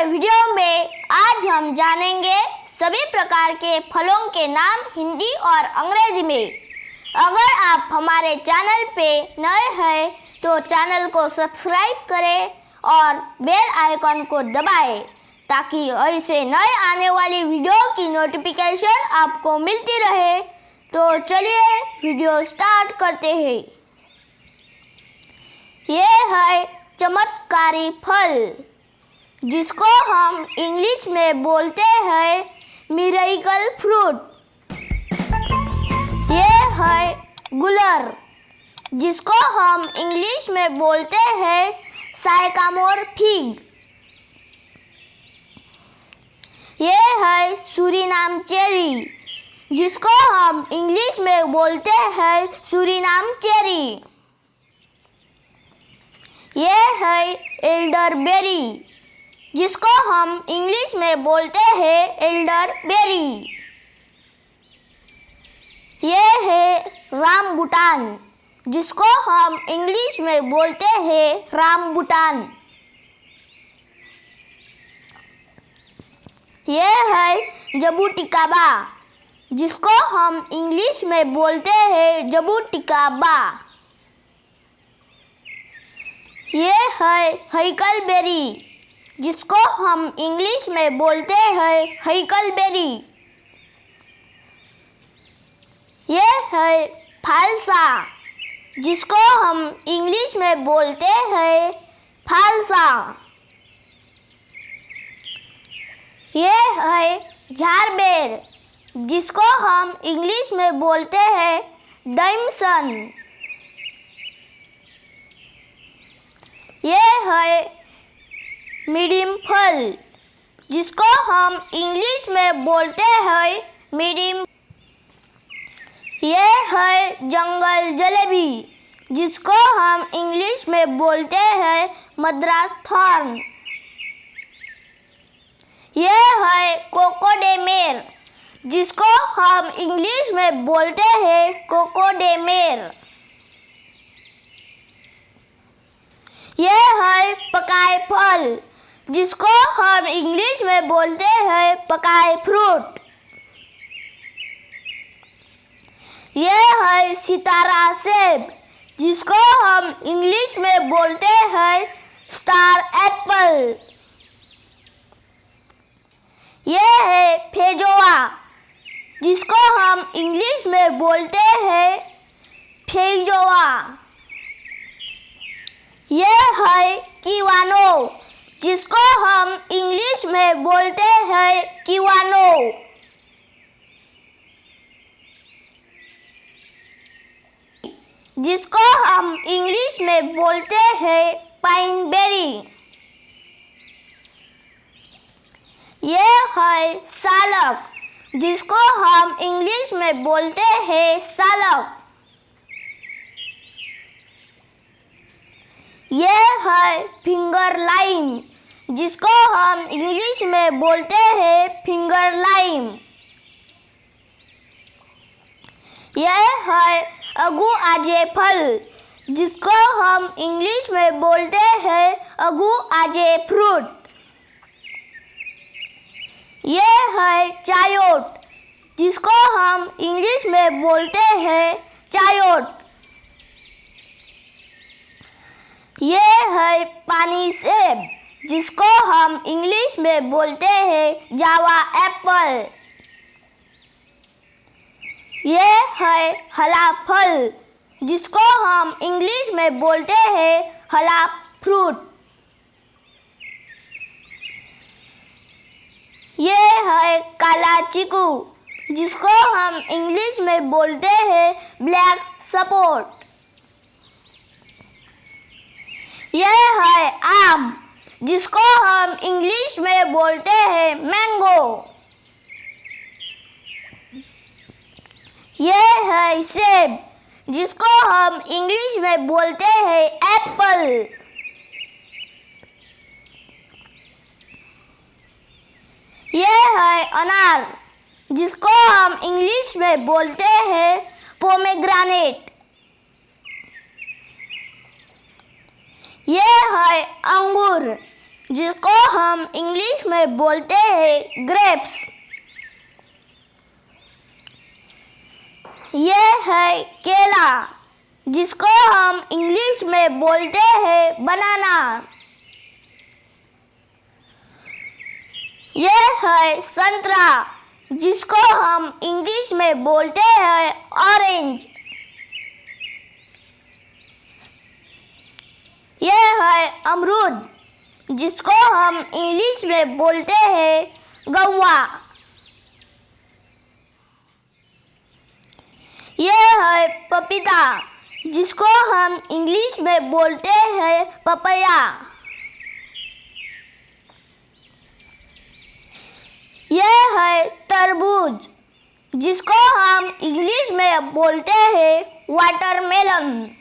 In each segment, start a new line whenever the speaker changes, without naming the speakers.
Video में आज हम जानेंगे सभी प्रकार के फलों के नाम हिंदी और अंग्रेजी में। अगर आप हमारे चैनल पे नए हैं तो चैनल को सब्सक्राइब करें और बेल आइकन को दबाएं ताकि ऐसे नए आने वाली वीडियो की नोटिफिकेशन आपको मिलती रहे। तो चलिए वीडियो स्टार्ट करते हैं। ये है चमत्कारी फल जिसको हम इंग्लिश में बोलते हैं मिरेकल फ्रूट। ये है गुलर जिसको हम इंग्लिश में बोलते हैं साइकामोर फिग। ये है सूरीनाम चेरी जिसको हम इंग्लिश में बोलते हैं सूरीनाम चेरी। ये है एल्डरबेरी जिसको हम इंग्लिश में बोलते हैं एल्डरबेरी। ये है रामबुटान जिसको हम इंग्लिश में बोलते हैं रामबुटान। ये है जबूटिकाबा जिसको हम इंग्लिश में बोलते हैं जबूटिकाबा। ये है हैकलबेरी जिसको हम इंग्लिश में बोलते हैं हैकलबेरी। ये है फालसा जिसको हम इंग्लिश में बोलते हैं फालसा। ये है झारबेर जिसको हम इंग्लिश में बोलते हैं डैमसन। ये है मीडियम फल जिसको हम इंग्लिश में बोलते हैं मीडियम। ये है जंगल जलेबी जिसको हम इंग्लिश में बोलते हैं मद्रास फॉर्न। ये है कोकोडेमेर जिसको हम इंग्लिश में बोलते हैं कोकोडेमेर। ये है पकाए फल जिसको हम इंग्लिश में बोलते हैं पकाए फ्रूट। ये है सितारा सेब जिसको हम इंग्लिश में बोलते हैं स्टार एप्पल। ये है फेजोआ जिसको हम इंग्लिश में बोलते हैं फेजोआ। ये है किवानो जिसको हम इंग्लिश में बोलते हैं किवानो। जिसको हम इंग्लिश में बोलते हैं पाइनबेरी। ये है सालक जिसको हम इंग्लिश में बोलते हैं सालक। ये है फिंगर लाइम जिसको हम इंग्लिश में बोलते हैं फिंगर लाइम। ये है अगू आजे फल जिसको हम इंग्लिश में बोलते हैं अगू आजे फ्रूट। ये है चायोट जिसको हम इंग्लिश में बोलते हैं चायोट। ये है पानी सेब जिसको हम इंग्लिश में बोलते हैं जावा एप्पल। ये है हला फल जिसको हम इंग्लिश में बोलते हैं हला फ्रूट। ये है काला चीकू जिसको हम इंग्लिश में बोलते हैं ब्लैक सपोर्ट। ये है आम जिसको हम इंग्लिश में बोलते हैं मैंगो। ये है सेब जिसको हम इंग्लिश में बोलते हैं एप्पल। ये है अनार जिसको हम इंग्लिश में बोलते हैं पोमेग्रेनेट। ये है अंगूर जिसको हम इंग्लिश में बोलते हैं ग्रेप्स। ये है केला, जिसको हम इंग्लिश में बोलते हैं बनाना। ये है संतरा, जिसको हम इंग्लिश में बोलते हैं ऑरेंज। ये है अमरूद, जिसको हम इंग्लिश में बोलते हैं गव्वा। ये है पपीता, जिसको हम इंग्लिश में बोलते हैं पपैया। ये है तरबूज, जिसको हम इंग्लिश में बोलते हैं वाटरमेलन।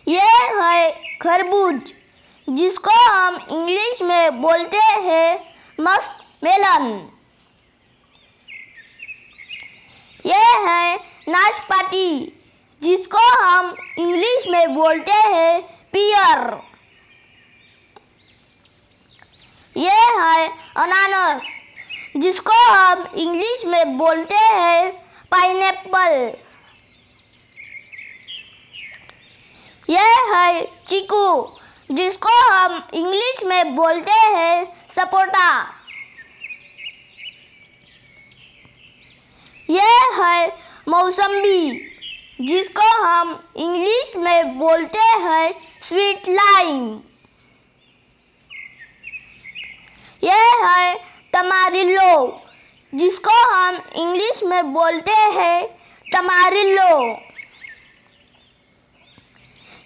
ये है खरबूज, जिसको हम इंग्लिश में बोलते हैं मस्कमेलन। ये है नाशपाती, जिसको हम इंग्लिश में बोलते हैं पियर। ये है अनानास, जिसको हम इंग्लिश में बोलते हैं पाइनएप्पल। ये है चीकू, जिसको हम इंग्लिश में बोलते हैं सपोटा। ये है मौसम्बी, जिसको हम इंग्लिश में बोलते हैं स्वीट लाइम। ये है टमारिल्लो, जिसको हम इंग्लिश में बोलते हैं टमारिल्लो।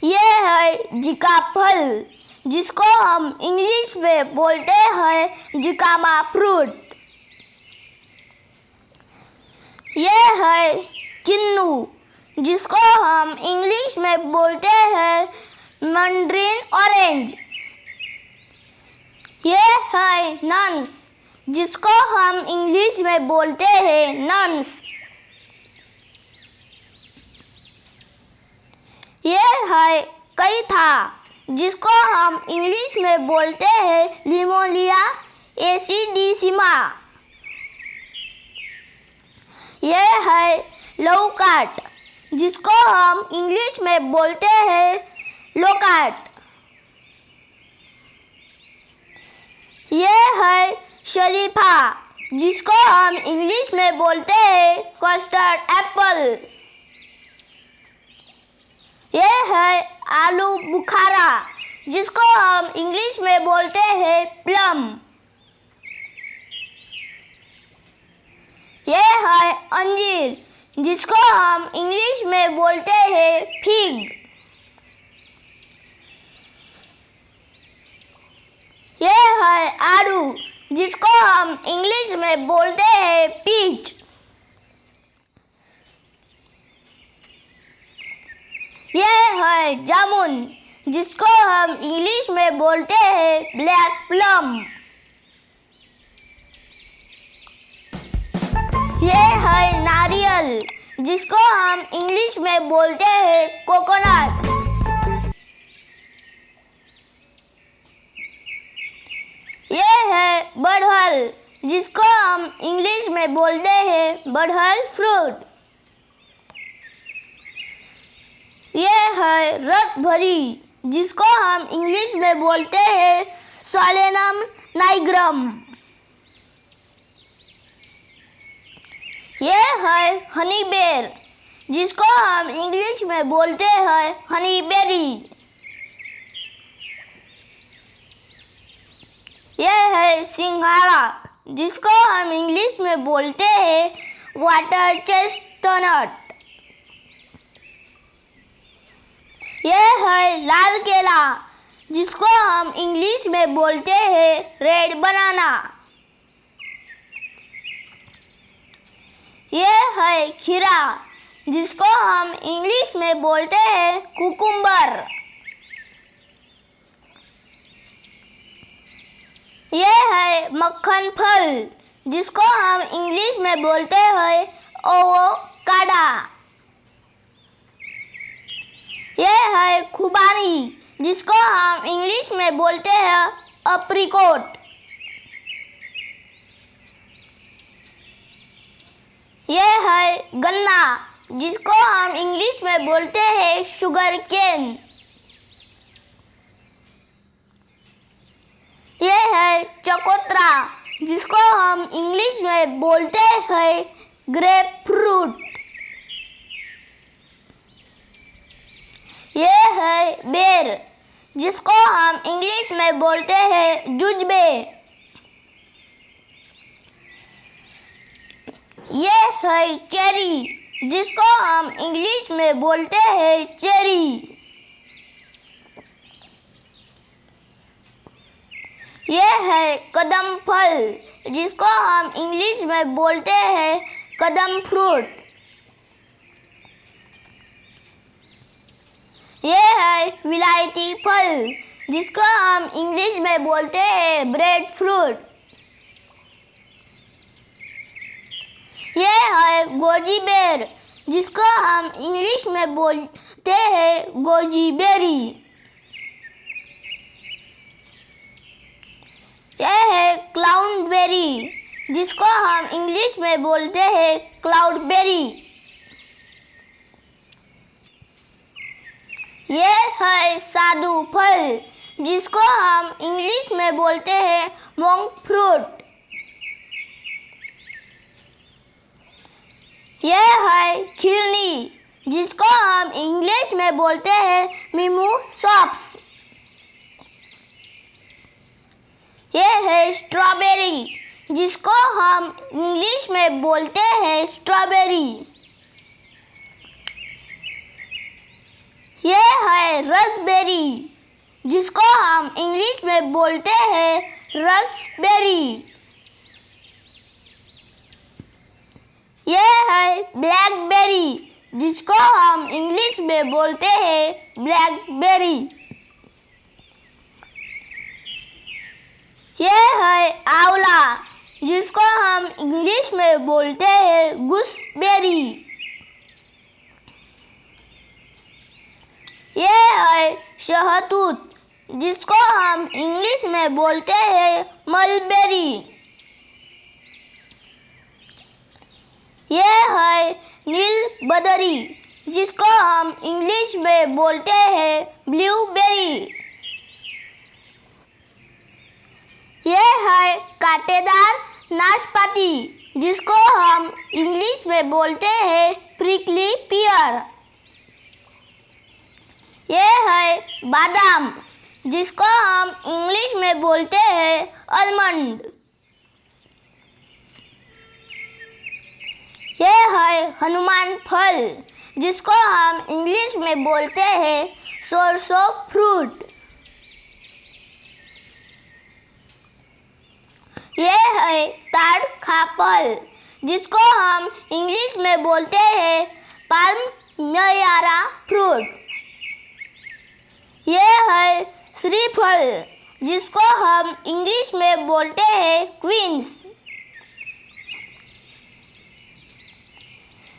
ये है जिका फल, जिसको हम इंग्लिश में बोलते हैं जिकामा फ्रूट। ये है किन्नू, जिसको हम इंग्लिश में बोलते हैं मैंड्रीन ऑरेंज। ये है नन्स, जिसको हम इंग्लिश में बोलते हैं नन्स। ये है कैथा, जिसको हम इंग्लिश में बोलते हैं लिमोलिया एसिडिसिमा। ये है लौकाट, जिसको हम इंग्लिश में बोलते हैं लोकाट। ये है शरीफा, जिसको हम इंग्लिश में बोलते हैं कस्टर्ड एप्पल। ये है आलू बुखारा, जिसको हम इंग्लिश में बोलते हैं प्लम। ये है अंजीर, जिसको हम इंग्लिश में बोलते हैं फिग। ये है आड़ू, जिसको हम इंग्लिश में बोलते हैं पीच। ये है जामुन, जिसको हम इंग्लिश में बोलते हैं ब्लैक प्लम। ये है नारियल, जिसको हम इंग्लिश में बोलते हैं कोकोनट। ये है बड़हल, जिसको हम इंग्लिश में बोलते हैं बड़हल फ्रूट। ये है रस भरी, जिसको हम इंग्लिश में बोलते हैं सोलेनम नाइग्रम। ये है हनी बेर, जिसको हम इंग्लिश में बोलते हैं हनी बेरी। ये है सिंघाड़ा, जिसको हम इंग्लिश में बोलते हैं वाटर चेस्टनट। ये है लाल केला, जिसको हम इंग्लिश में बोलते हैं रेड बनाना। ये है खीरा, जिसको हम इंग्लिश में बोलते हैं कुकुम्बर। ये है मक्खन फल, जिसको हम इंग्लिश में बोलते हैं ओवोकाडो। ये है खुबानी, जिसको हम इंग्लिश में बोलते हैं अप्रिकॉट। यह है गन्ना, जिसको हम इंग्लिश में बोलते हैं शुगर केन। यह है चकोतरा, जिसको हम इंग्लिश में बोलते हैं ग्रेप फ्रूट। यह है बेर, जिसको हम इंग्लिश में बोलते हैं जुजबे। यह है चेरी, जिसको हम इंग्लिश में बोलते हैं चेरी। यह है कदम फल, जिसको हम इंग्लिश में बोलते हैं कदम फ्रूट। यह है विलायती फल, जिसको हम इंग्लिश में बोलते हैं ब्रेड फ्रूट। यह है गोजी बेर, जिसको हम इंग्लिश में बोलते हैं गोजी बेरी। यह है क्लाउडबेरी, जिसको हम इंग्लिश में बोलते हैं क्लाउडबेरी। यह है साधु फल, जिसको हम इंग्लिश में बोलते हैं मोंक फ्रूट। यह है खिरनी, जिसको हम इंग्लिश में बोलते हैं मीमू सॉप्स। यह है स्ट्रॉबेरी, जिसको हम इंग्लिश में बोलते हैं स्ट्रॉबेरी। यह है रसबेरी, जिसको हम इंग्लिश में बोलते हैं रसबेरी। यह है ब्लैकबेरी, जिसको हम इंग्लिश में बोलते हैं ब्लैकबेरी। यह है आंवला, जिसको हम इंग्लिश में बोलते हैं गूसबेरी। यह है शहतूत, जिसको हम इंग्लिश में बोलते हैं मलबेरी। यह है नीलबदरी, जिसको हम इंग्लिश में बोलते हैं ब्लूबेरी। यह है कांटेदार नाशपाती, जिसको हम इंग्लिश में बोलते हैं प्रिकली पियर। यह है बादाम, जिसको हम इंग्लिश में बोलते हैं आलमंड। यह है हनुमान फल, जिसको हम इंग्लिश में बोलते हैं सोरसो फ्रूट। यह है ताड़ खापल, जिसको हम इंग्लिश में बोलते हैं पाल्मयारा फ्रूट। यह है श्रीफल, जिसको हम इंग्लिश में बोलते हैं क्वींस।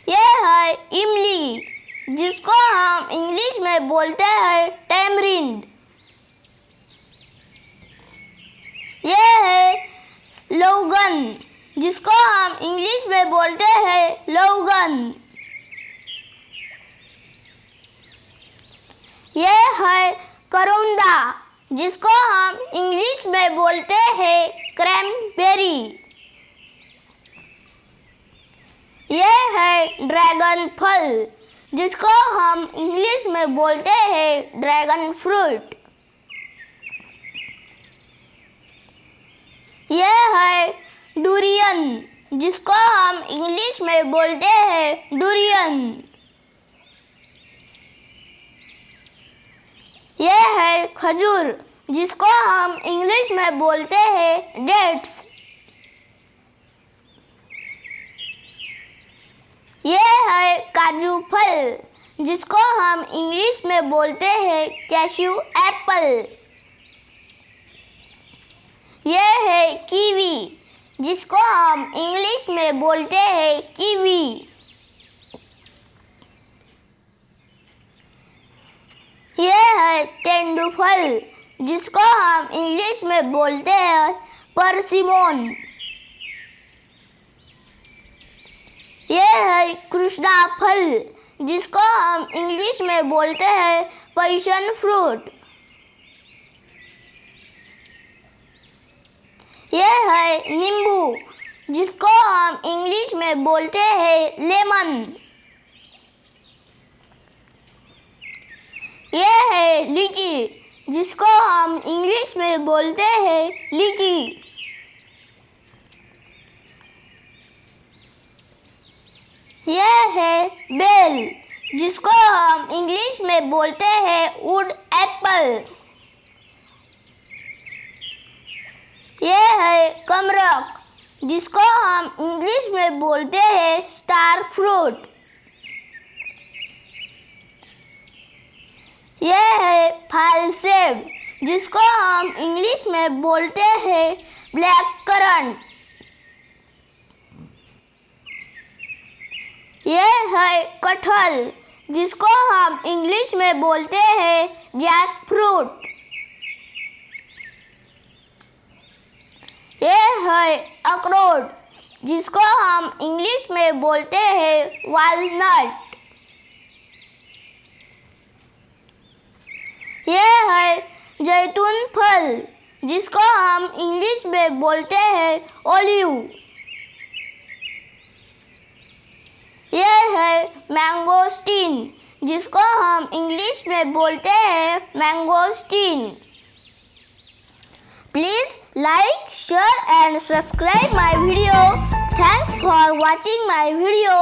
यह है इमली, जिसको हम इंग्लिश में बोलते हैं टैमरिंड। यह है लौगन, जिसको हम इंग्लिश में बोलते हैं लौगन। यह है करोंदा, जिसको हम इंग्लिश में बोलते हैं क्रैनबेरी। यह है ड्रैगन फल, जिसको हम इंग्लिश में बोलते हैं ड्रैगन फ्रूट। यह है डुरियन, जिसको हम इंग्लिश में बोलते हैं डुरियन। यह है खजूर, जिसको हम इंग्लिश में बोलते हैं डेट्स। यह है काजू फल, जिसको हम इंग्लिश में बोलते हैं कैश्यू एप्पल। यह है कीवी, जिसको हम इंग्लिश में बोलते हैं कीवी। ये है तेंदुफल, जिसको हम इंग्लिश में बोलते हैं परसिमोन। ये है कृष्णा फल, जिसको हम इंग्लिश में बोलते हैं पैशन फ्रूट। ये है नींबू, जिसको हम इंग्लिश में बोलते हैं लेमन। ये है लीची, जिसको हम इंग्लिश में बोलते हैं लीची। ये है बेल, जिसको हम इंग्लिश में बोलते हैं वुड एप्पल। ये है कमरक, जिसको हम इंग्लिश में बोलते हैं स्टार फ्रूट। ये है फालसेब, जिसको हम इंग्लिश में बोलते हैं ब्लैक करंट। ये है कटहल, जिसको हम इंग्लिश में बोलते हैं जैक फ्रूट। ये है अखरोट, जिसको हम इंग्लिश में बोलते हैं वालनट। ये है जैतून फल, जिसको हम इंग्लिश में बोलते हैं ओलिव। ये है मैंगोस्टीन, जिसको हम इंग्लिश में बोलते हैं mangosteen. Please like, share and subscribe my video. Thanks for watching my video.